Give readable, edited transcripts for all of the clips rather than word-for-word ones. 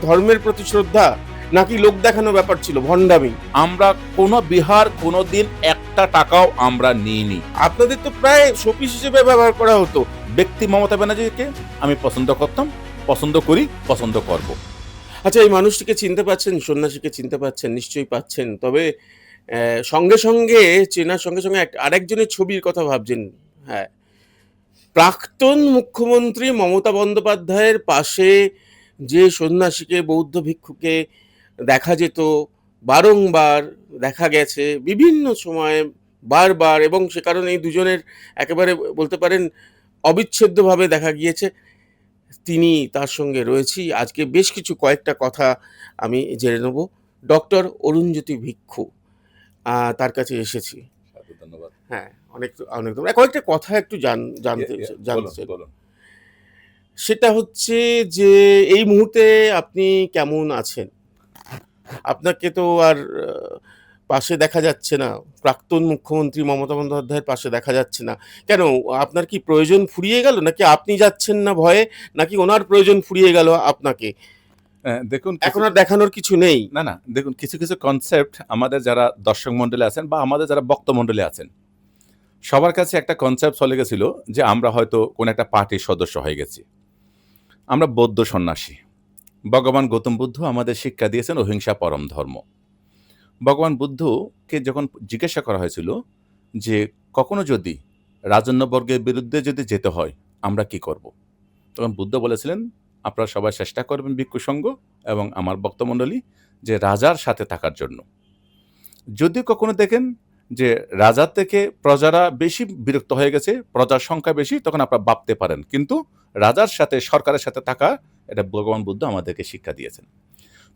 ধর্মের প্রতি শ্রদ্ধা নাকি লোক দেখানো ব্যাপার ছিল, ভণ্ডামি? আমরা কোনো বিহার কোনোদিন একটা টাকাও আমরা নিইনি। আপনাদের তো প্রায় শোপিস হিসেবে ব্যবহার করা হতো। ব্যক্তি মমতা ব্যানার্জিকে আমি পছন্দ করতাম, পছন্দ করি, পছন্দ করব। আচ্ছা, এই মানুষটিকে চিনতে পাচ্ছেন, সন্ন্যাসীকে চিনতে পাচ্ছেন? নিশ্চয়ই পাচ্ছেন। তবে সঙ্গে সঙ্গে চেনার সঙ্গে সঙ্গে আরেকজনের ছবির কথা ভাবছেন। হ্যাঁ, প্রাক্তন মুখ্যমন্ত্রী মমতা বন্দ্যোপাধ্যায়ের পাশে যে সন্ন্যাসীকে, বৌদ্ধ ভিক্ষুকে দেখা যেত, বারংবার দেখা গেছে বিভিন্ন সময়ে, বারবার, এবং সে কারণে এই দুজনের একেবারে বলতে পারেন অবিচ্ছেদ্যভাবে দেখা গিয়েছে, তিনি তার সঙ্গে রয়েছি। আজকে বেশ কিছু কয়েকটা কথা আমি জেনে নেব। ডক্টর অরুণজ্যোতি ভিক্ষু, তার কাছে এসেছি। ধন্যবাদ। হ্যাঁ, অনেক অনেক ধন্যবাদ। কয়েকটা কথা একটু জানতে চাই। সেটা হচ্ছে যে এই মুহূর্তে আপনি কেমন আছেন? আপনাকে তো আর পাশে দেখা যাচ্ছে না, প্রাক্তন মুখ্যমন্ত্রী মমতা বন্দ্যোপাধ্যায়ের পাশে দেখা যাচ্ছে না কেন? আপনার কি প্রয়োজন ফুরিয়ে গেল, নাকি আপনি যাচ্ছেন না ভয়ে, নাকি ওনার প্রয়োজন ফুরিয়ে গেল আপনাকে? দেখুন, এখন আর দেখানোর কিছু নেই? না, দেখুন, কিছু কিছু কনসেপ্ট আমাদের যারা দর্শক মন্ডলী আছেন বা আমাদের যারা বক্তা মন্ডলী আছেন, সবার কাছে একটা কনসেপ্ট চলে গেছিল যে আমরা হয়তো কোন একটা পার্টির সদস্য হয়ে গেছি। আমরা বৌদ্ধ সন্ন্যাসী। ভগবান গৌতম বুদ্ধ আমাদের শিক্ষা দিয়েছেন অহিংসা পরম ধর্ম। ভগবান বুদ্ধকে যখন জিজ্ঞাসা করা হয়েছিল যে কখনো যদি রাজন্যবর্গের বিরুদ্ধে যদি যেতে হয় আমরা কি করব, তখন বুদ্ধ বলেছিলেন আপনারা সবাই চেষ্টা করবেন ভিক্ষু সঙ্গ এবং আমার বক্তমণ্ডলী যে রাজার সাথে থাকার জন্য। যদি কখনো দেখেন যে রাজার থেকে প্রজারা বেশি বিরক্ত হয়ে গেছে, প্রজার সংখ্যা বেশি, তখন আপনারা ভাবতে পারেন, কিন্তু রাজার সাথে, সরকারের সাথে থাকা, এটা ভগবান বুদ্ধ আমাদেরকে শিক্ষা দিয়েছেন।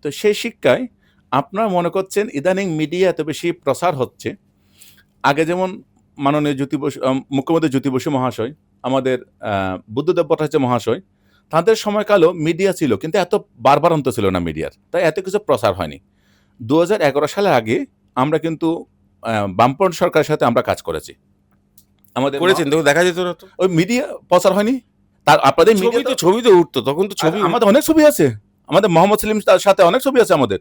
তো সেই শিক্ষায় আপনারা মনে করছেন ইদানিং মিডিয়া এত বেশি প্রচার হচ্ছে। আগে যেমন মাননীয় মুখ্যমন্ত্রী জ্যোতি বসু মহাশয়, আমাদের বুদ্ধদেব ভট্টাচার্য মহাশয়, তাদের সময়কালও মিডিয়া ছিল, কিন্তু এত বারবারন্ত ছিল না মিডিয়ার, তাই এত কিছু প্রচার হয়নি। 2011 সালের আগে আমরা কিন্তু বামপন্থী সরকারের সাথে আমরা কাজ করেছি। আমাদের করেছেন তো, দেখা যেত না তো? ওই মিডিয়া প্রচার হয়নি। তার আপনাদের ছবি তো উঠতো তখন, তো ছবি, আমাদের অনেক ছবি আছে। আমাদের মোহাম্মদ সেলিম তার সাথে অনেক ছবি আছে আমাদের,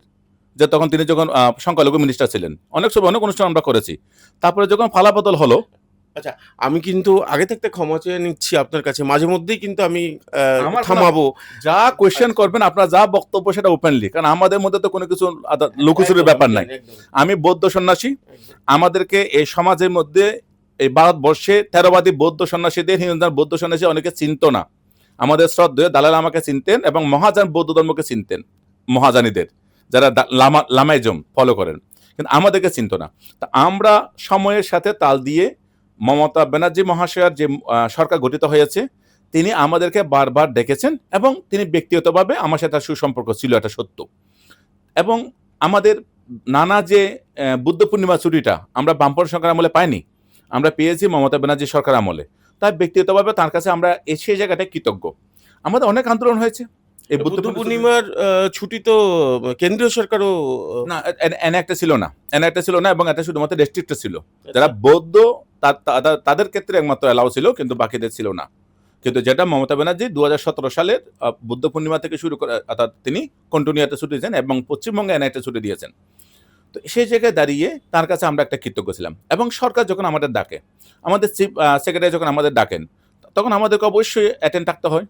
যে তখন তিনি যখন সংখ্যালঘু মিনিস্টার ছিলেন, অনেক ছবি, অনেক অনুষ্ঠান আমরা করেছি। তারপরে যখন পালাবদল হলো, আচ্ছা, আমি কিন্তু আগে থাকতে ক্ষমা চেয়ে নিচ্ছি আপনার কাছে, মাঝে মধ্যেই কিন্তু আমি থামাবো। যা কোয়েশ্চেন করবেন আপনার, যা বক্তব্য সেটা ওপেনলি, কারণ আমাদের মধ্যে তো কোনো কিছু লুকোচুরির ব্যাপার নাই। আমি বৌদ্ধ সন্ন্যাসী। আমাদেরকে এই সমাজের মধ্যে, এই ভারতবর্ষে থেরোবাদী বৌদ্ধ সন্ন্যাসীদের, হিন্দু বৌদ্ধ সন্ন্যাসী অনেকে চিনত না। আমাদের শ্রদ্ধেয় দালাল আমাকে চিনতেন এবং মহাযান বৌদ্ধ ধর্মকে চিনতেন, মহাযানীদের যারা লামাইজম ফলো করেন, কিন্তু আমাদেরকে চিনত না। তা আমরা সময়ের সাথে তাল দিয়ে মমতা ব্যানার্জি মহাশয়ের যে সরকার গঠিত হয়েছে, তিনি আমাদেরকে বারবার ডেকেছেন এবং তিনি ব্যক্তিগতভাবে আমার সাথে সুসম্পর্ক ছিল, এটা সত্য। এবং আমাদের নানা যে বুদ্ধ পূর্ণিমা ছুটিটা আমরা বামপন্থী সরকার আমলে পাইনি, আমরা পেয়েছি মমতা ব্যানার্জি সরকার আমলে। তাই ব্যক্তিগতভাবে তার কাছে আমরা সেই জায়গাটায় কৃতজ্ঞ। আমাদের অনেক আন্দোলন হয়েছে। এই বুদ্ধ পূর্ণিমার ছুটি তো কেন্দ্রীয় সরকারও না, একটা ছিল না, এবং এটা শুধুমাত্র রেস্ট্রিক্ট ছিল। যারা বৌদ্ধ তাদের ক্ষেত্রে একমাত্র অ্যালাউ ছিল, কিন্তু বাকিদের ছিল না। কিন্তু যেটা মমতা ব্যানার্জি 2017 সালের বুদ্ধ পূর্ণিমা থেকে শুরু করে, অর্থাৎ তিনি কন্টিনিউতে ছুটি দিয়েছেন এবং পশ্চিমবঙ্গে এনআইটি ছুটি দিয়েছেন। তো সেই জায়গায় দাঁড়িয়ে তার কাছে আমরা একটা কৃতজ্ঞ ছিলাম। এবং সরকার যখন আমাদের ডাকে, আমাদের চিফ সেক্রেটারি যখন আমাদের ডাকেন, তখন আমাদেরকে অবশ্যই অ্যাটেন্ড থাকতে হয়।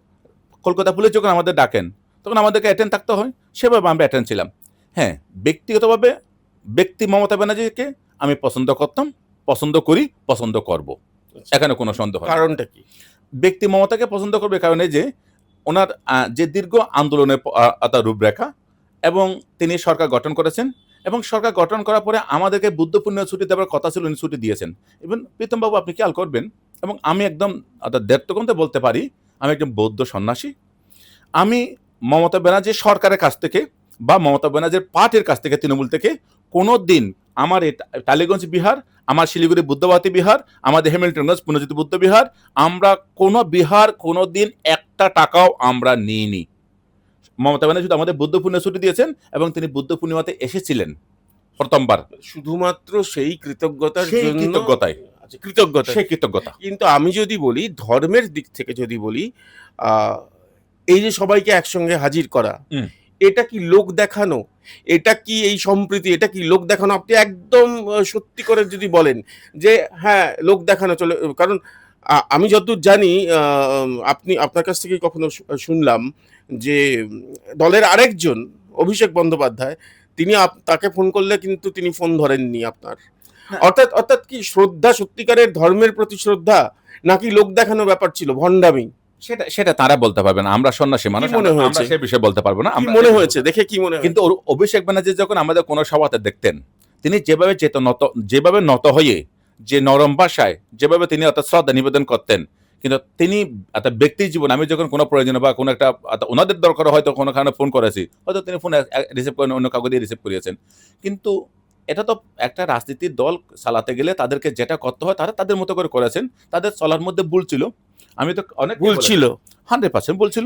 কলকাতা পুলিশ যখন আমাদের ডাকেন, তখন আমাদেরকে অ্যাটেন্ড থাকতে হয়। সেভাবে আমরা অ্যাটেন্ড ছিলাম। হ্যাঁ, ব্যক্তিগতভাবে ব্যক্তি মমতা ব্যানার্জিকে আমি পছন্দ করতাম, পছন্দ করি, পছন্দ করব, এখানে কোনো সন্দেহ নেই। কারণটা কি? ব্যক্তি মমতাকে পছন্দ করবে কারণে যে ওনার যে দীর্ঘ আন্দোলনের রূপরেখা, এবং তিনি সরকার গঠন করেছেন, এবং সরকার গঠন করার পরে আমাদেরকে বুদ্ধ পূর্ণিমা ছুটি দেওয়ার কথা ছিল, উনি ছুটি দিয়েছেন। ইভেন প্রীতমবাবু, আপনি খেয়াল করবেন, এবং আমি একদম দেড়তকন্তে বলতে পারি, আমি একজন বৌদ্ধ সন্ন্যাসী। আমি মমতা ব্যানার্জির সরকারের কাছ থেকে বা মমতা ব্যানার্জির পার্টির কাছ থেকে, তৃণমূল থেকে কোনো দিন আমার এই টালিগঞ্জ বিহার, আমার শিলিগুড়ি বুদ্ধবাতী বিহার, আমাদের হ্যামিল্টনগঞ্জ পুণ্যজ্যোতি বুদ্ধ বিহার, আমরা কোনো বিহার কোনো দিন একটা টাকাও আমরা নিইনি। মমতা ব্যানার্জি শুধু আমাদের বুদ্ধ পূর্ণিমা ছুটি দিয়েছেন এবং তিনি বুদ্ধ পূর্ণিমাতে এসেছিলেন প্রথমবার, শুধুমাত্র সেই কৃতজ্ঞতার জন্য। কৃতজ্ঞতা। কিন্তু আমি যদি বলি, ধর্মের দিক থেকে যদি বলি, এই যে সবাইকে একসঙ্গে হাজির করা, এটা কি লোক দেখানো? এটা কি এই সম্প্রীতি? এটা কি লোক দেখানো? আপনি একদম সত্যি করে যদি বলেন যে হ্যাঁ, লোক দেখানো চলে, কারণ আমি যতদূর জানি আপনার কাছ থেকেই কখনো শুনলাম যে দলের আরেকজন অভিষেক বন্দ্যোপাধ্যায় তিনি তাকে ফোন করলে কিন্তু তিনি ফোন ধরেননি আপনার। না, অর্থাৎ অর্থাৎ কি শ্রদ্ধা, সত্যিকারের ধর্মের প্রতি শ্রদ্ধা, নাকি লোক দেখানো ব্যাপার ছিল, ভণ্ডামি? সেটা সেটা তারা বলতে পারবে না। আমরা সন্ন্যাসী মানুষ, কি মনে আমরা হয়েছে? সে বিষয়ে বলতে পারবো না। কি আমরা মনে সে বিষয়ে হয়েছে, বলতে পারবো দেখে না। কি মনে কিন্তু হয়েছে? অভিষেক ব্যানার্জি যখন আমাদের কোনো সভাতে দেখতেন, তিনি যেভাবে নত হয়ে, যে নরম ভাষায় যেভাবে তিনি অর্থাৎ শ্রদ্ধা নিবেদন করতেন, কিন্তু তিনি একটা ব্যক্তি জীবন, আমি যখন কোনো প্রয়োজনে বা কোনো একটা ওনাদের দরকার হয়তো কোনো কারণে ফোন করেছি, হয়তো তিনি ফোন রিসিভ করেন, অন্য কাউকে দিয়ে রিসিভ করিয়েছেন। কিন্তু এটা তো একটা রাজনীতির দল চালাতে গেলে তাদেরকে যেটা করতে হয় তারা তাদের মতো করে করেছেন। তাদের চলার মধ্যে ভুল ছিল। আমি তো অনেক ভুল ছিল? 100% ভুল ছিল।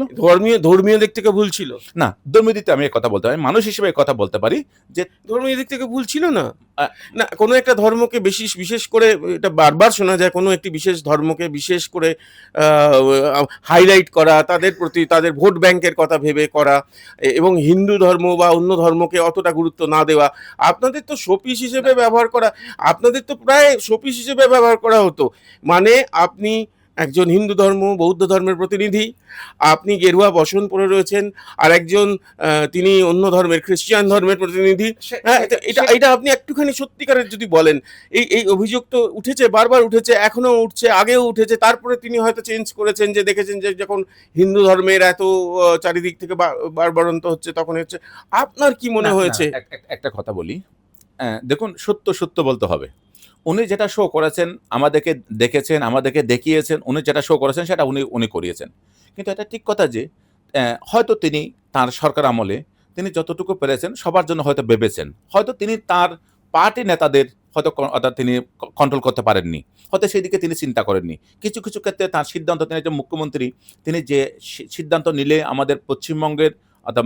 ধর্মীয় দিক থেকে ভুল ছিল? না, ধর্মীয় দিক থেকে আমি কথা বলতে পারি, মানুষ হিসেবে কথা বলতে পারি যে ধর্মীয় দিক থেকে ভুল ছিল না? আহ, না, কোনো একটা ধর্মকে বিশেষ করে, এটা বারবার শোনা যায়, কোনো একটি বিশেষ ধর্মকে বিশেষ করে হাইলাইট করা, তাদের প্রতি তাদের ভোট ব্যাংকের কথা ভেবে করা, এবং হিন্দু ধর্ম বা অন্য ধর্মকে অতটা গুরুত্ব না দেওয়া, আপনাদের তো শোপিস হিসেবে ব্যবহার করা, আপনাদের তো প্রায় শোপিস হিসেবে ব্যবহার করা হতো। মানে আপনি একজন হিন্দু ধর্ম, বৌদ্ধ ধর্মের প্রতিনিধি, আপনি গেরুয়া বসন পরে রয়েছেন, আর একজন তিনি অন্য ধর্মের, খ্রিস্টান ধর্মের প্রতিনিধি। হ্যাঁ, এটা এটা আপনি একটুখানি সত্যিকারের যদি বলেন, এই অভিযোগ তো উঠেছে, বারবার উঠেছে, এখনো উঠছে, আগেও উঠেছে, তারপরে তিনি হয়তো চেঞ্জ করেছেন, যে দেখেছেন যে যখন হিন্দু ধর্মের এত চারিদিক থেকে বাড়বাড়ন্ত হচ্ছে, তখন হচ্ছে। আপনার কি মনে না, হয়েছে? একটা কথা বলি। দেখুন, সত্য সত্য বলতে হবে। উনি যেটা শো করেছেন, আমাদেরকে দেখেছেন, আমাদেরকে দেখিয়েছেন, উনি যেটা শো করেছেন সেটা উনি উনি করিয়েছেন। কিন্তু এটা ঠিক কথা যে হয়তো তিনি তার সরকার আমলে তিনি যতটুকু পেরেছেন সবার জন্য হয়তো ভেবেছেন। হয়তো তিনি তার পার্টি নেতাদের হয়তো অর্থাৎ তিনি কন্ট্রোল করতে পারেননি। হয়তো সেদিকে তিনি চিন্তা করেননি। কিছু কিছু ক্ষেত্রে তার সিদ্ধান্ত, তিনি একজন মুখ্যমন্ত্রী, তিনি যে সিদ্ধান্ত নিলে আমাদের পশ্চিমবঙ্গের অর্থাৎ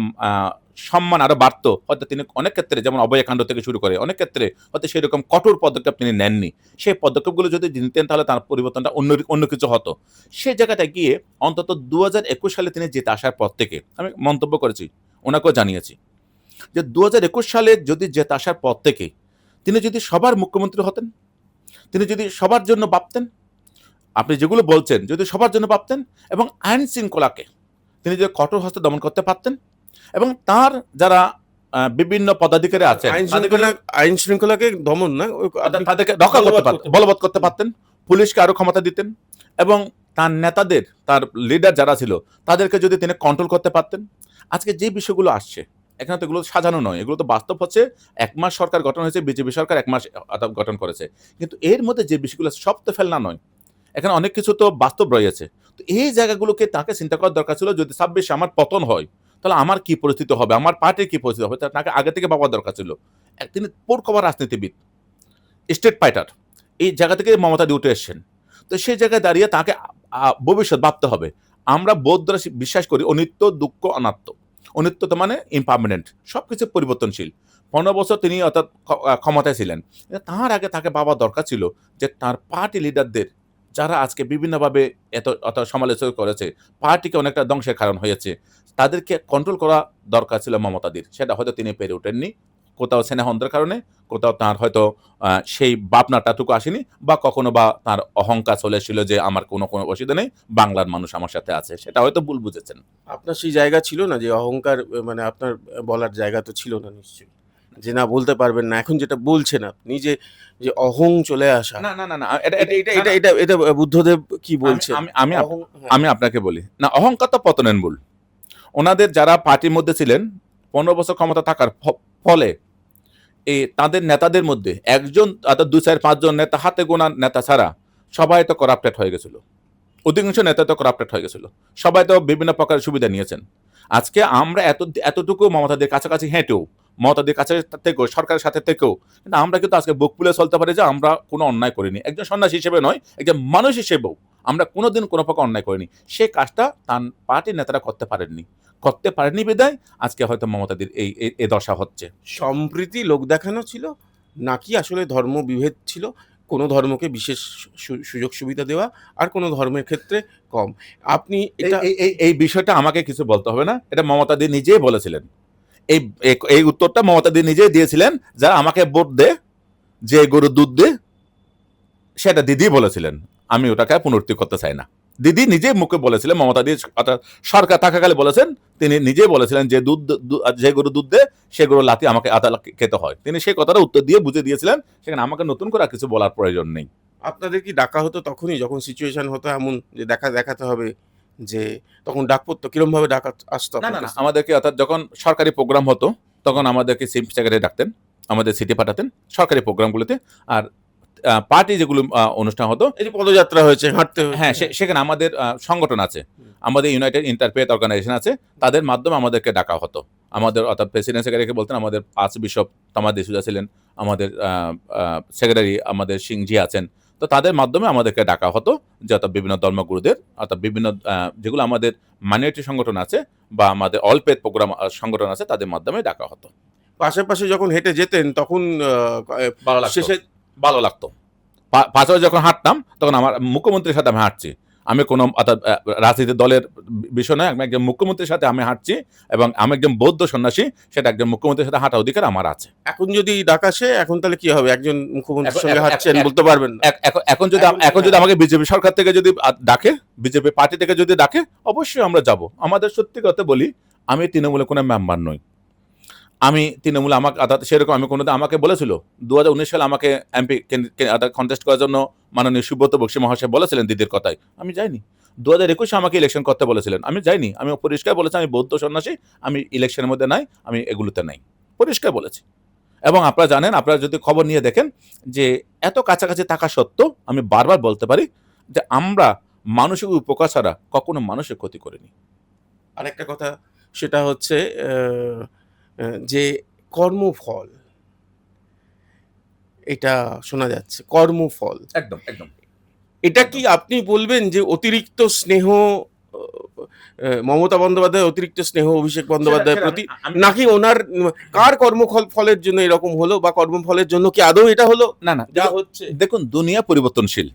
সম্মান আরো বাড়তো, হয়তো তিনি অনেক ক্ষেত্রে, যেমন অভয়াকাণ্ড থেকে শুরু করে অনেক ক্ষেত্রে হয়তো সেরকম কঠোর পদক্ষেপ তিনি নেননি। সেই পদক্ষেপগুলো যদি নিতেন তাহলে তার পরিবর্তনটা অন্য কিছু হতো। সে জায়গাটা গিয়ে অন্তত 2021 সালে তিনি জিতে আসার পর থেকে আমি মন্তব্য করেছি, ওনাকেও জানিয়েছি যে 2021 সালে যদি জেতে আসার পর থেকে তিনি যদি সবার মুখ্যমন্ত্রী হতেন, তিনি যদি সবার জন্য ভাবতেন, আপনি যেগুলো বলছেন যদি সবার জন্য ভাবতেন, এবং আইন শৃঙ্খলাকে তিনি যদি কঠোর হস্তে দমন করতে পারতেন, এবং তার যারা বিভিন্ন পদাধিকারী আছেন আইন শৃঙ্খলাকে দমন না, তাদেরকে রক্ষা করতে পারতেন, বলবৎ করতে পারতেন, পুলিশকে আরো ক্ষমতা দিতেন, এবং তার নেতাদের, তার লিডার যারা ছিল তাদেরকে যদি তিনি কন্ট্রোল করতে পারতেন। আজকে যে বিষয়গুলো আসছে এখানে তো এগুলো সাজানো নয়, এগুলো তো বাস্তব হচ্ছে। 1 মাস সরকার গঠন হয়েছে, বিজেপি সরকার 1 মাস গঠন করেছে, কিন্তু এর মধ্যে যে বিষয়গুলো সব তো ফেলনা নয়, এখানে অনেক কিছু তো বাস্তব রয়েছে। তো এই জায়গাগুলোকে তাকে চিন্তা করার দরকার ছিল, যদি 26 আমার পতন হয় তাহলে আমার কি পরিস্থিতি হবে, আমার পার্টির কি পরিস্থিতি হবে, তাকে আগে থেকে ভাবার দরকার ছিল। তিনি পোরকভার রাজনীতিবিদ, স্টেট ফাইটার, এই জায়গা থেকে মমতা দিয়ে উঠে এসছেন। তো সেই জায়গায় দাঁড়িয়ে তাকে ভবিষ্যৎ ভাবতে হবে। আমরা বৌদ্ধরা বিশ্বাস করি অনিত্য, দুঃখ, অনাত্ম। অনিত্য তো মানে ইমপার্মানেন্ট, সবকিছু পরিবর্তনশীল। 15 বছর তিনি অর্থাৎ ক্ষমতায় ছিলেন, তার আগে তাকে ভাবার দরকার ছিল যে তার পার্টি লিডারদের যারা আজকে বিভিন্নভাবে এত সমালোচনা করেছে, পার্টিকে অনেকটা ধ্বংসের কারণ হয়েছে, তাদেরকে কন্ট্রোল করা দরকার ছিল মমতাদির। সেটা হয়তো তিনি পেরে ওঠেননি, কোথাও স্নেহন্দের কারণে, কোথাও তার হয়তো সেই ভাবনাটাটুকু আসেনি, বা কখনো বা তার অহংকার চলে এসেছিল যে আমার কোনো অসুবিধা নেই, বাংলার মানুষ আমার সাথে আছে, সেটা হয়তো ভুল বুঝেছেন। আপনার সেই জায়গা ছিল না যে অহংকার, মানে আপনার বলার জায়গা তো ছিল না নিশ্চয়ই, যে না বলতে পারবেন না। এখন যেটা বলছেন আপনি যে যে অহং চলে আসা, না, না, না, না, এটা এটা এটা এটা এটা বুদ্ধদেব কি বলছেন? আমি আপনাকে বলি না, অহংকার তো পতনের মূল। ওনাদের যারা পার্টির মধ্যে ছিলেন 15 বছর ক্ষমতা থাকার ফলে এই তাদের নেতাদের মধ্যে একজন অর্থাৎ 2, 4, 5 জন নেতা, হাতে গোনা নেতা ছাড়া সবাই তো করাপ্টেড হয়ে গেছিল। অধিকাংশ নেতা তো করাপ্টেড হয়ে গেছিল, সবাই তো বিভিন্ন প্রকার সুবিধা নিয়েছেন। আজকে আমরা এতটুকু মমতাদের কাছাকাছি হেঁটেও, মমতাদের কাছে থেকেও, সরকারের সাথে থেকেও, কিন্তু আমরা কিন্তু আজকে বুক ফুলে চলতে পারি যে আমরা কোনো অন্যায় করিনি। একজন সন্ন্যাসী হিসেবে নয়, একজন মানুষ হিসেবেও আমরা কোনোদিন কোনো প্রকার অন্যায় করিনি। সে কাজটা তার পার্টির নেতারা করতে পারেননি বিদায় আজকে হয়তো মমতাদের এই দশা হচ্ছে। সম্প্রীতি লোক দেখানো ছিল, নাকি আসলে ধর্ম বিভেদ ছিল? কোনো ধর্মকে বিশেষ সুযোগ সুবিধা দেওয়া, আর কোনো ধর্মের ক্ষেত্রে কম। আপনি এটা এই বিষয়টা আমাকে কিছু বলতে হবে না, এটা মমতা দি নিজেই বলেছিলেন এই এই উত্তরটা মমতা দি নিজেই দিয়েছিলেন, যারা আমাকে ভোট দে, যে গরু দুধ দে, সেটা দিদি বলেছিলেন। আমি ওটাকে পুনরুক্তি করতে চাই না। দিদি নিজে মুখে বলেছিলেন, মমতা দি অর্থাৎ সরকার থাকাকালে বলেছেন, তিনি নিজেই বলেছিলেন যে যে গরু দুধ দে সে গরু লাথি আমাকে আদালত খেতে হয়। তিনি সেই কথাটা উত্তর দিয়ে বুঝে দিয়েছিলেন, সেখানে আমাকে নতুন করে আর কিছু বলার প্রয়োজন নেই। আপনাদের কি ডাকা হতো তখনই যখন সিচুয়েশন হতো এমন যে দেখাতে হবে, যে তখন ডাক পড়তো, কিরম ভাবে ডাকা আসতো না না আপনার না, কাছে? আমাদেরকে অর্থাৎ যখন সরকারি প্রোগ্রাম হতো তখন আমাদেরকে চিফ সেক্রেটারি ডাকতেন, আমাদের সিটি পাঠাতেন সরকারি প্রোগ্রামগুলোতে। আর পার্টি যেগুলো অনুষ্ঠান হতো, এই যে পদযাত্রা হয়েছে, হাঁটতে হ্যাঁ, হয়েছে, সেখানে আমাদের সংগঠন আছে, হুম। আমাদের ইউনাইটেড ইন্টারফেথ অর্গানাইজেশন আছে, তাদের মাধ্যমে আমাদেরকে ডাকা হতো। আমাদের অর্থাৎ প্রেসিডেন্ট সেক্রেটারিকে বলতেন, আমাদের আর্চ বিশপ তামাদ দিসুজা ছিলেন, আমাদের সেক্রেটারি আমাদের সিংজি আছেন, তো তাদের মাধ্যমে আমাদেরকে ডাকা হতো, যে অর্থাৎ বিভিন্ন ধর্মগুরুদের অর্থাৎ বিভিন্ন যেগুলো আমাদের মাইনরিটি সংগঠন আছে বা আমাদের অল পেথ প্রোগ্রাম সংগঠন আছে, তাদের মাধ্যমে ডাকা হতো। পাশাপাশি যখন হেঁটে যেতেন তখন ভালো লাগতো, শেষে ভালো লাগতো। পাঁচবার যখন হাঁটতাম তখন আমার মুখ্যমন্ত্রীর সাথে আমি হাঁটছি, আমি কোনো অর্থাৎ রাজনীতি দলের বিষয় নয়, আমি একজন মুখ্যমন্ত্রীর সাথে আমি হাঁটছি, এবং আমি একজন বৌদ্ধ সন্ন্যাসী, সেটা একজন মুখ্যমন্ত্রীর সাথে হাঁটার অধিকার আমার আছে। এখন যদি ডাক আসে, এখন তাহলে কি হবে? একজন মুখ্যমন্ত্রীর এখন সঙ্গে এখন- হাঁটছেন, এখন- বলতে পারবেন না। এখন যদি আমাকে বিজেপি সরকার থেকে যদি ডাকে, বিজেপি পার্টি থেকে যদি ডাকে, অবশ্যই আমরা যাব। আমাদের সত্যি কথা বলি, আমি তৃণমূলের কোনো মেম্বার নই। আমি তৃণমূল আমাকে সেরকম আমি কোনোদিন, আমাকে বলেছিল 2019 সালে আমাকে এমপি কন্টেস্ট করার জন্য মাননীয় সুব্রত বক্সী মহাশয় বলেছিলেন দিদির কথায়, আমি যাইনি। 2021 আমাকে ইলেকশন করতে বলেছিলেন, আমি যাইনি। আমি পরিষ্কার বলেছি আমি বৌদ্ধ সন্ন্যাসী, আমি ইলেকশনের মধ্যে নাই, আমি এগুলোতে নাই, পরিষ্কার বলেছি। এবং আপনারা জানেন, আপনারা যদি খবর নিয়ে দেখেন, যে এত কাছাকাছি থাকা সত্ত্বেও আমি বারবার বলতে পারি যে আমরা মানুষের উপকার ছাড়া কখনো মানুষের ক্ষতি করিনি। আরেকটা কথা, সেটা হচ্ছে যে কর্মফল, এটা শোনা যাচ্ছে কর্মফল, একদম একদম। এটা কি আপনি বলবেন যে অতিরিক্ত স্নেহ মমতা বন্দ্যোপাধ্যায়, অতিরিক্ত স্নেহ অভিষেক বন্দ্যোপাধ্যায়ের প্রতি, নাকি ওনার কার ফলের জন্য এরকম হলো, বা কর্মফলের জন্য কি আদৌ এটা হলো না না, যা হচ্ছে? দেখুন, দুনিয়া পরিবর্তনশীল।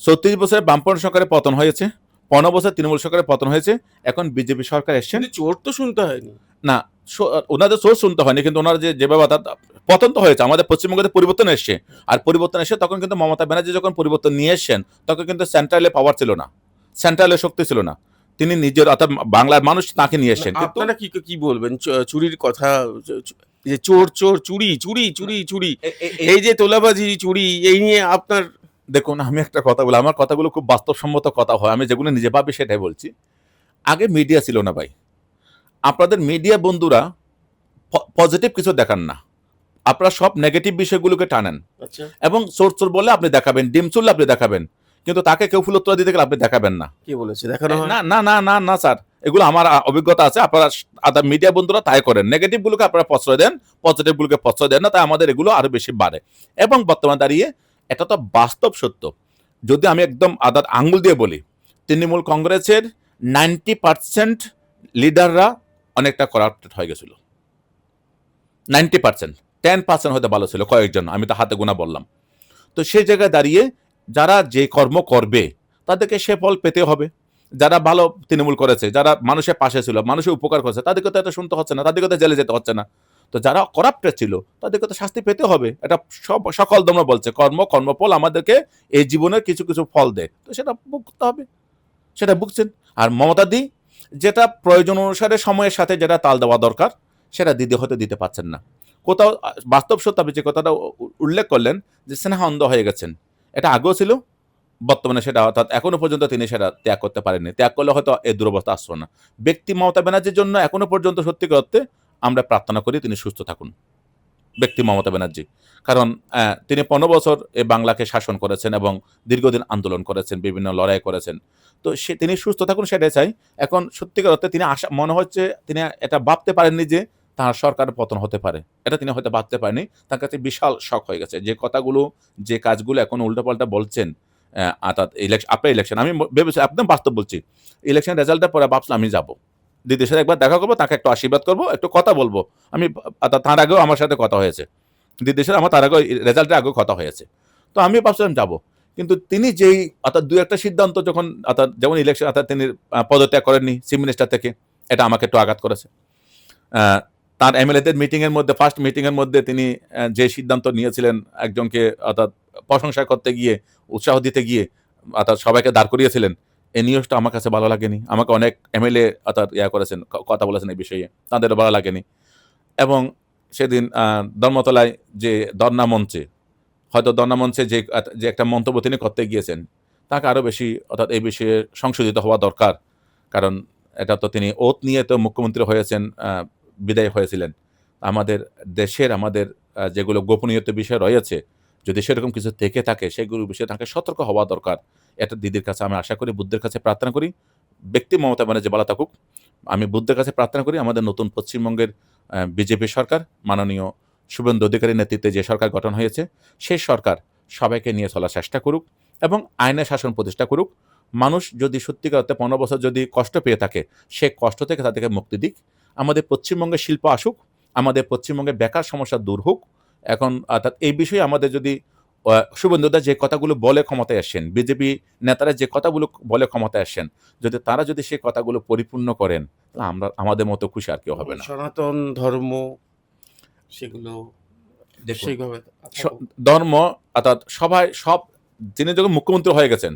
34 বছরে বামপন্থী সরকারের পতন হয়েছে, 15 বছর তৃণমূল সরকারের পতন হয়েছে, এখন বিজেপি সরকার এসছেন। কিন্তু চোর তো শুনতে হয়নি। না, ওনাদের সোর্স শুনতে হয়নি, কিন্তু ওনারা যেভাবে পতন তো হয়েছে, আমাদের পশ্চিমবঙ্গে পরিবর্তন এসছে। আর পরিবর্তন এসে তখন কিন্তু মমতা ব্যানার্জি যখন পরিবর্তন নিয়ে এসছেন, তখন কিন্তু সেন্ট্রালে পাওয়ার ছিল না, সেন্ট্রালে শক্তি ছিল না। তিনি নিজের অর্থাৎ বাংলার মানুষ তাকে নিয়ে এসছেন। কিন্তু আপনারা কি বলবেন চুরির কথা, যে চোর চোর চুরি চুরি চুরি চুরি, এই যে তোলাবাজি চুরি, এই নিয়ে আপনার? দেখুন, আমি একটা কথা বলি, আমার কথাগুলো খুব বাস্তবসম্মত কথা হয়, আমি যেগুলো নিজে ভাবি সেটাই বলছি। আগে মিডিয়া ছিল না ভাই, আপনাদের মিডিয়া বন্ধুরা পজিটিভ কিছু দেখান না, আপনারা সব নেগেটিভ বিষয়গুলোকে টানেন, আচ্ছা, এবং চোর চোর বলে আপনি দেখাবেন, ডিম চুললে আপনি দেখাবেন, কিন্তু তাকে কেউ ফুলোত্তরা দিতে গেলে আপনি দেখাবেন না। কে বলেছে দেখানো হয়? না না না না না স্যার, এগুলো আমার অভিজ্ঞতা আছে। আপনারা মিডিয়া বন্ধুরা তাই করেন, নেগেটিভ গুলোকে আপনারা প্রশ্রয় দেন, পজিটিভ গুলোকে প্রশ্রয় দেন না, তাই আমাদের এগুলো আরো বেশি বাড়ে। এবং বর্তমানে দাঁড়িয়ে এটা তো বাস্তব সত্য, যদি আমি একদম আঙ্গুল দিয়ে বলি, তৃণমূল কংগ্রেসের 90% লিডাররা অনেকটা করাপ্টেড হয়ে গেছিল। 90%, 10% হয়তো ভালো ছিল কয়েকজন, আমি তো হাতে গোনা বললাম। তো সেই জায়গায় দাঁড়িয়ে যারা যে কর্ম করবে তাদেরকে সে ফল পেতে হবে। যারা ভালো তৃণমূল করেছে, যারা মানুষের পাশে ছিল, মানুষের উপকার করেছে, তাদেরকে তো এত শুনতে হচ্ছে না, তাদেরকে তো জেলে যেতে হচ্ছে না। তো যারা করাপ্টেড ছিল তাদেরকে তো শাস্তি পেতে হবে। এটা সকল ধর্ম বলছে, কর্মফল আমাদেরকে এই জীবনের কিছু কিছু ফল দেয়, তো সেটা ভুগতে হবে, সেটা ভুগছেন। আর মমতা দি যেটা প্রয়োজন অনুসারে সময়ের সাথে যেটা তাল দেওয়া দরকার, সেটা দিদি হয়তো দিতে পারছেন না। কোথাও বাস্তব সত্য, আপনি যে কথাটা উল্লেখ করলেন যে স্নেহ অন্ধ হয়ে গেছেন, এটা আগেও ছিল, বর্তমানে সেটা অর্থাৎ এখনো পর্যন্ত তিনি সেটা ত্যাগ করতে পারেননি। ত্যাগ করলে হয়তো এই দুরবস্থা আসতো না। ব্যক্তি মমতা ব্যানার্জির জন্য এখনো পর্যন্ত সত্যি করতে আমরা প্রার্থনা করি তিনি সুস্থ থাকুন, ব্যক্তি মমতা ব্যানার্জি। কারণ তিনি 15 বছর এই বাংলাকে শাসন করেছেন এবং দীর্ঘদিন আন্দোলন করেছেন, বিভিন্ন লড়াই করেছেন। তো তিনি সুস্থ থাকুন, সেটাই চাই। এখন সত্যিকার অর্থে তিনি মনে হচ্ছে তিনি এটা ভাবতে পারেননি যে তার সরকার পতন হতে পারে, এটা তিনি হয়তো ভাবতে পারেনি। তার কাছে বিশাল শক হয়ে গেছে, যে কথাগুলো যে কাজগুলো এখন উল্টোপাল্টা বলছেন। অর্থাৎ আপনার ইলেকশন, আমি ভেবেছি একদম বাস্তব বলছি, ইলেকশন রেজাল্টের পরে ভাবছিলাম আমি যাবো দিদির সাথে, একবার দেখা করবো, তাকে একটু আশীর্বাদ করবো, একটু কথা বলবো। আমি তার আগেও আমার সাথে কথা হয়েছে দিদির সাথে, আমার তার আগে রেজাল্টের আগেও কথা হয়েছে। তো আমি ভাবছিলাম যাবো, কিন্তু তিনি যেই অর্থাৎ দুই একটা সিদ্ধান্ত যখন অর্থাৎ যেমন ইলেকশন অর্থাৎ তিনি পদত্যাগ করেননি চিফ মিনিস্টার থেকে, এটা আমাকে একটু আঘাত করেছে। তার এমএলএদের মিটিং এর মধ্যে, ফার্স্ট মিটিং এর মধ্যে তিনি যে সিদ্ধান্ত নিয়েছিলেন একজনকে অর্থাৎ প্রশংসা করতে গিয়ে, উৎসাহ দিতে গিয়ে অর্থাৎ সবাইকে দাঁড় করিয়েছিলেন, এই নিউজটা আমার কাছে ভালো লাগেনি। আমাকে অনেক এমএলএ অর্থাৎ করেছেন, কথা বলেছেন এই বিষয়ে, তাদেরও ভালো লাগেনি। এবং সেদিন ধর্মতলায় যে ধর্ণা মঞ্চে, হয়তো ধর্ণা মঞ্চে যে একটা মন্তব্য তিনি করতে গিয়েছেন, তাকে আরও বেশি অর্থাৎ এই বিষয়ে সংশোধিত হওয়া দরকার। কারণ এটা তো তিনি ওত নিয়ে তো মুখ্যমন্ত্রী হয়েছেন, বিদায় হয়েছিলেন। আমাদের দেশের আমাদের যেগুলো গোপনীয়তা বিষয় রয়েছে, যদি সেরকম কিছু থেকে থাকে সেগুলোর বিষয়ে তাকে সতর্ক হওয়া দরকার। এটা দিদির কাছে আমি আশা করি, বুদ্ধের কাছে প্রার্থনা করি, ব্যক্তি মমতা ব্যানার্জি ভালো থাকুক। আমি বুদ্ধের কাছে প্রার্থনা করি আমাদের নতুন পশ্চিমবঙ্গের বিজেপি সরকার, মাননীয় শুভেন্দু অধিকারীর নেতৃত্বে যে সরকার গঠন হয়েছে, সেই সরকার সবাইকে নিয়ে চলার চেষ্টা করুক এবং আইনের শাসন প্রতিষ্ঠা করুক। মানুষ যদি সত্যিকার অর্থে 15 বছর যদি কষ্ট পেয়ে থাকে, সে কষ্ট থেকে তাদেরকে মুক্তি দিক। আমাদের পশ্চিমবঙ্গে শিল্প আসুক, আমাদের পশ্চিমবঙ্গে বেকার সমস্যা দূর হোক। এখন অর্থাৎ এই বিষয়ে আমাদের যদি শুভেন্দুদা যে কথাগুলো বলে ক্ষমতায় আসছেন, বিজেপি নেতারা যে কথাগুলো বলে ক্ষমতায় আসছেন, যদি তারা যদি সেই কথাগুলো পরিপূর্ণ করেন, তাহলে আমরা আমাদের মতো খুশি আর কেউ হবে না। সনাতন ধর্ম সেগুলো দেখুন, সেইভাবে ধর্ম অর্থাৎ সব যিনি যখন মুখ্যমন্ত্রী হয়ে গেছেন,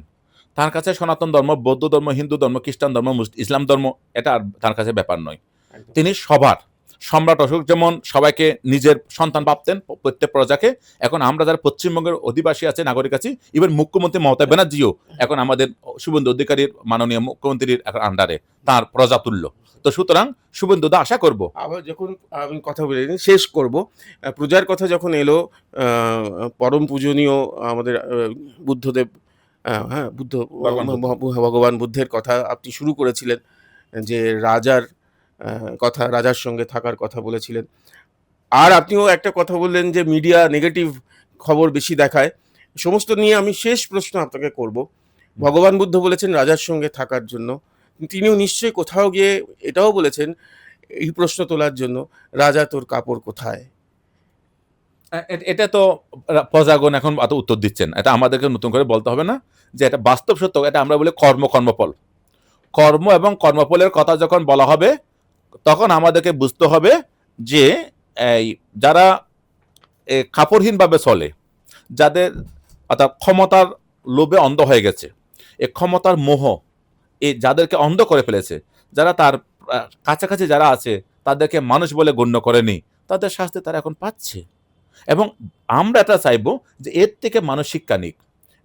তার কাছে সনাতন ধর্ম, বৌদ্ধ ধর্ম, হিন্দু ধর্ম, খ্রিস্টান ধর্ম, ইসলাম ধর্ম এটা আর তার কাছে ব্যাপার নয়। একদম। তিনি সবার সম্রাট। অশোক যেমন সবাইকে নিজের সন্তান ভাবতেন, প্রত্যেক প্রজাকে, এখন আমরা যারা পশ্চিমবঙ্গের অধিবাসী আছে, নাগরিক আছি, ইভেন মুখ্যমন্ত্রী মমতা ব্যানার্জিও এখন আমাদের শুভেন্দু অধিকারীর, মাননীয় মুখ্যমন্ত্রীর এখন আন্ডারে, তার প্রজাতুল্য। তো সুতরাং শুভেন্দুদা আশা করব, আবার যখন আমি কথা বলে নিই, শেষ করব, প্রজার কথা যখন এলো, পরম পূজনীয় আমাদের বুদ্ধদেব, হ্যাঁ বুদ্ধ, ভগবান বুদ্ধ। ভগবান বুদ্ধের কথা আপনি শুরু করেছিলেন, যে রাজার কথা, রাজার সঙ্গে থাকার কথা বলেছিলেন। আর আপনিও একটা কথা বললেন যে মিডিয়া নেগেটিভ খবর বেশি দেখায়। সমস্ত নিয়ে আমি শেষ প্রশ্ন আপনাকে করব। ভগবান বুদ্ধ বলেছেন রাজার সঙ্গে থাকার জন্য, তিনিও নিশ্চয়ই কোথাও গিয়ে এটাও বলেছেন এই প্রশ্ন তোলার জন্য, রাজা তোর কাপড় কোথায়? এটা তো প্রজাগণ এখন এত উত্তর দিচ্ছেন, এটা আমাদেরকে নতুন করে বলতে হবে না, যে এটা বাস্তব সত্য। এটা আমরা বলি কর্মফল। কর্ম এবং কর্মফলের কথা যখন বলা হবে, তখন আমাদেরকে বুঝতে হবে যে এই যারা কাপড়হীনভাবে চলে, যাদের অর্থাৎ ক্ষমতার লোভে অন্ধ হয়ে গেছে, এই ক্ষমতার মোহ যাদেরকে অন্ধ করে ফেলেছে, যারা তার কাছাকাছি যারা আছে তাদেরকে মানুষ বলে গণ্য করেনি, তাদের শাস্তি তারা এখন পাচ্ছে। এবং আমরা এটা চাইবো যে এর থেকে মানুষ শিক্ষা নিক,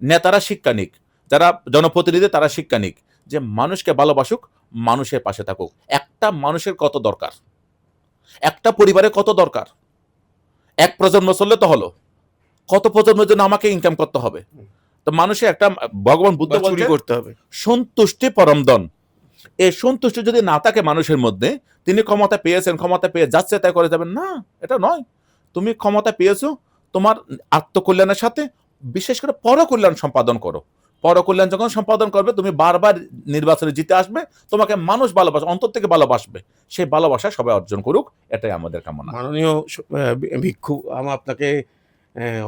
নেতারা শিক্ষা নিক, যারা জনপ্রতিনিধি তারা শিক্ষা নিক, যে মানুষকে ভালোবাসুক, মানুষের পাশে থাকুক। একটা মানুষের কত দরকার, একটা পরিবারে কত দরকার, এক প্রজন্ম চললে তো হলো, কত প্রজন্মের জন্য আমাকে ইনকাম করতে হবে? তো মানুষের একটা, ভগবান বুদ্ধ চুরি বলতে করতে হবে। সন্তুষ্টি পরম ধন। এই সন্তুষ্টি যদি না থাকে মানুষের মধ্যে, তিনি ক্ষমতা পেয়েছেন, ক্ষমতা পেয়ে যাচ্ছে তাই করে যাবেন না, এটা নয়। তুমি ক্ষমতা পেয়েছো, তোমার আত্মকল্যাণের সাথে বিশেষ করে পরকল্যাণ সম্পাদন করো। পরকল্যাণ যখন সম্পাদন করবে, তুমি বারবার নির্বাচনে জিতে আসবে, তোমাকে মানুষ ভালোবাসবে, অন্তর থেকে ভালোবাসবে। সেই ভালোবাসা সবাই অর্জন করুক, এটাই আমাদের কামনা। মাননীয় ভিক্ষু, আমি আপনাকে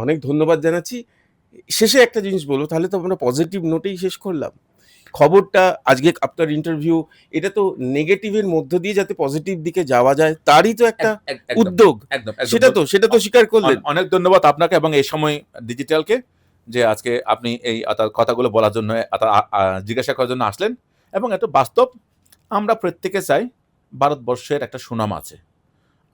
অনেক ধন্যবাদ জানাচ্ছি। শেষে একটা জিনিস বলবো, তাহলে তো আমরা পজিটিভ নোটেই শেষ করলাম খবরটা। আজকে আপনার ইন্টারভিউ, এটা তো নেগেটিভের মধ্য দিয়ে যাতে পজিটিভ দিকে যাওয়া যায়, তারই তো একটা উদ্যোগ। সেটা তো স্বীকার করলেন। অনেক ধন্যবাদ আপনাকে এবং এই সময় ডিজিটালকে, যে আজকে আপনি এই কথাগুলো বলার জন্য, জিজ্ঞাসা করার জন্য আসলেন। এবং এটা বাস্তব, আমরা প্রত্যেকে চাই ভারতবর্ষের একটা সুনাম আছে।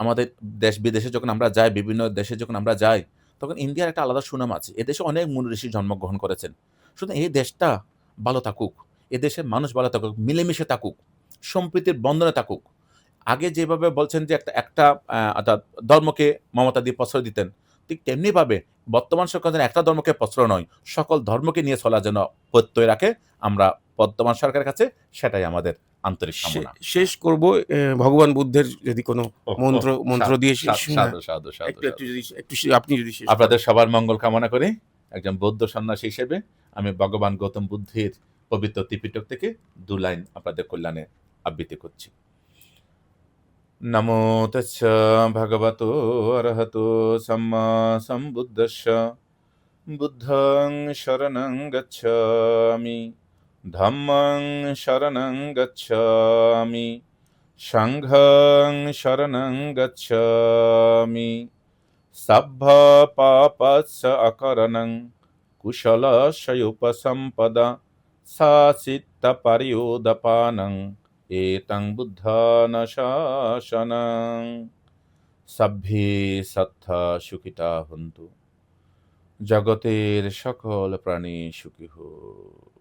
আমাদের দেশ বিদেশে যখন আমরা যাই, বিভিন্ন দেশে যখন আমরা যাই, তখন ইন্ডিয়ার একটা আলাদা সুনাম আছে। এদেশে অনেক মুনি ঋষি জন্মগ্রহণ করেছেন। সুতরাং এই দেশটা ভালো থাকুক, এদেশের মানুষ ভালো থাকুক, মিলেমিশে থাকুক, সম্প্রীতির বন্ধনে থাকুক। আগে যেভাবে বলছেন যে একটা অর্থাৎ ধর্মকে মমতা দিয়ে প্রশ্রয় দিতেন, ঠিক তেমনিভাবে বর্তমান সরকার যেন একটা ধর্মকে প্রশ্রয় নয়, সকল ধর্মকে নিয়ে চলার জন্য প্রত্যয় রাখে, আমরা বর্তমান সরকারের কাছে সেটাই আমাদের আন্তরিক কামনা। শেষ করব ভগবান বুদ্ধের যদি কোনো মন্ত্র দিয়ে আপনি যদি আপনাদের সবার মঙ্গল কামনা করে একজন বৌদ্ধ সন্ন্যাসী হিসেবে আমি ভগবান গৌতম বুদ্ধের পবিত্র ত্রিপিটক থেকে 2 লাইন আপনাদের কল্যাণে আবৃত্তি করছি। নমো তস্য ভগবতো অরহতো সম্মা সম্বুদ্ধস্য, বুদ্ধং শরণং গচ্ছামি, ধম্মং শরণং গচ্ছামি, সংঘং শরণং গচ্ছামি সভ্যপাপস্য অকরণং কুশলস্য সাচিত্তপর্যুদপানং এতং বুদ্ধান শাসনং। সভ্যে সত্তা সুখিতা হন্তু, জগতের সকল প্রাণী সুখী হোক।